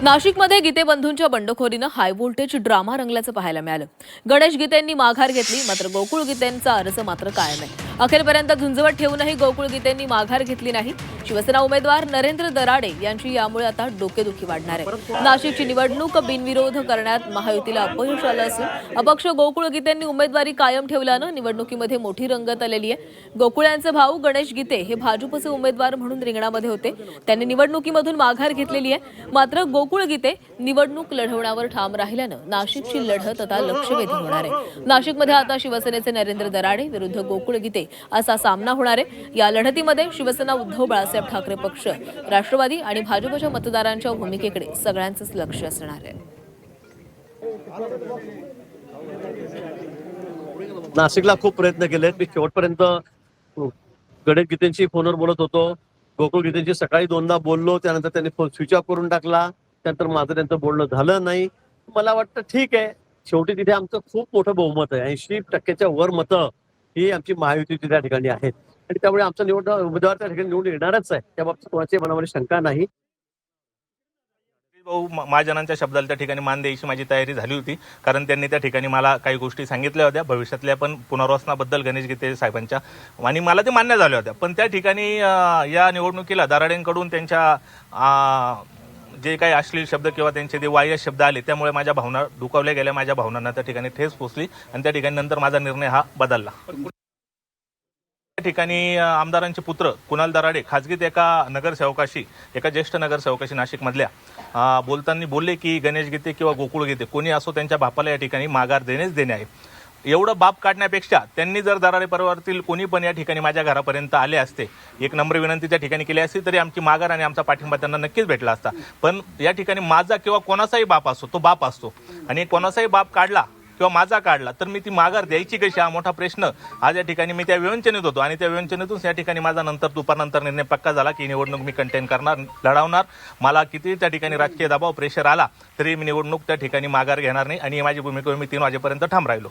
नाशिकमध्ये गीते बंधूंच्या बंडखोरीनं high voltage drama रंगल्याचं पाहायला मिळालं. गणेश गीतेंनी माघार घेतली, मात्र गोकुळ गीतेंचा अर्ज मात्र कायम आहे. अखेरपर्यंत झुंजवत ठेवूनही गोकुळ गीतेंनी माघार घेतली नाही. शिवसेना उमेदवार नरेंद्र दराडे यांची यामुळे आता डोकेदुखी वाढणार आहे. नाशिकची निवडणूक बिनविरोध करण्यात महायुतीला अपयश आलं असून अपक्ष गोकुळ गीतेंनी उमेदवारी कायम ठेवल्यानं निवडणुकीमध्ये मोठी रंगत आलेली आहे. गोकुळ यांचे भाऊ गणेश गीते हे भाजपचे उमेदवार म्हणून रिंगणामध्ये होते. त्यांनी निवडणुकीमधून माघार घेतलेली आहे. मात्र गोकुळ गीते निवडणूक लढवण्यावर ठाम राहिल्यानं नाशिकची लढत आता लक्षवेधी होणार आहे. नाशिकमध्ये आता शिवसेनेचे नरेंद्र दराडे विरुद्ध गोकुळ गीते असा सामना होणार आहे. या लढतीमध्ये शिवसेना, उद्धव बाळासाहेब ठाकरे पक्ष, राष्ट्रवादी आणि भाजपच्या मतदारांच्या भूमिकेकडे सगळ्यांचंच लक्ष असणार आहे. नाशिकला खूप प्रयत्न केलेत. मी शेवटपर्यंत गणेश गीतेंशी फोनवर बोलत होतो. गोकुळ गीतेंशी सकाळी दोनदा बोललो, त्यानंतर त्यांनी फोन स्विच ऑफ करून टाकला. त्यानंतर माझं त्यांचं बोलणं झालं नाही. मला वाटतं ठीक आहे, शेवटी तिथे आमचं खूप मोठं बहुमत आहे. 80% वर मतं ही आमची महायुतीची त्या ठिकाणी आहेत आणि त्यामुळे आमचा उमेदवार त्या ठिकाणी निवडून येणारच आहे. त्या बाबतीत कोणाच्याही मनामध्ये शंका नाही. भाऊ महाजनांच्या शब्दाला त्या ठिकाणी मान द्यायची माझी तयारी झाली होती, कारण त्यांनी त्या ठिकाणी मला काही गोष्टी सांगितल्या होत्या भविष्यातल्या पण पुनर्वसनाबद्दल गणेश गीते साहेबांच्या, आणि मला ते मान्य झाल्या होत्या. पण त्या ठिकाणी या निवडणुकीला दराडेंकडून त्यांच्या जे काही अश्लील शब्द किंवा त्यांचे जे वाह्य शब्द आले, त्यामुळे माझ्या भावना दुखावल्या गेल्या. माझ्या भावनांना त्या ठिकाणी ठेस पोचली आणि त्या ठिकाणी नंतर माझा निर्णय हा बदलला. त्या ठिकाणी आमदारांचे पुत्र कुणाल दराडे खाजगीत एका ज्येष्ठ नगरसेवकाशी नाशिकमधल्या बोलताना बोलले की गणेश गीते किंवा गोकुळ गीते कोणी असो त्यांच्या बापाला या ठिकाणी माघार देणे आहे. एवढं बाप काढण्यापेक्षा त्यांनी जर दराडे परिवारातील कोणी पण या ठिकाणी माझ्या घरापर्यंत आले असते, एक नम्र विनंती त्या ठिकाणी केली असती, तरी आमची माघार आणि आमचा पाठिंबा त्यांना नक्कीच भेटला असता. पण या ठिकाणी माझा किंवा कोणाचाही बाप असतो, तो बाप असतो आणि कोणाचाही बाप काढला किंवा माझा काढला तर मी ती माघार द्यायची कशी, हा मोठा प्रश्न आज या ठिकाणी मी त्या विवंचनेत होतो. आणि त्या विवंचनेतून या ठिकाणी माझा दुपारनंतर निर्णय पक्का झाला की निवडणूक मी कंटेन करणार, लढवणार. मला किती त्या ठिकाणी राजकीय दबाव, प्रेशर आला तरी मी निवडणूक त्या ठिकाणी माघार घेणार नाही आणि माझी भूमिका मी 3 वाजेपर्यंत ठाम राहिलो.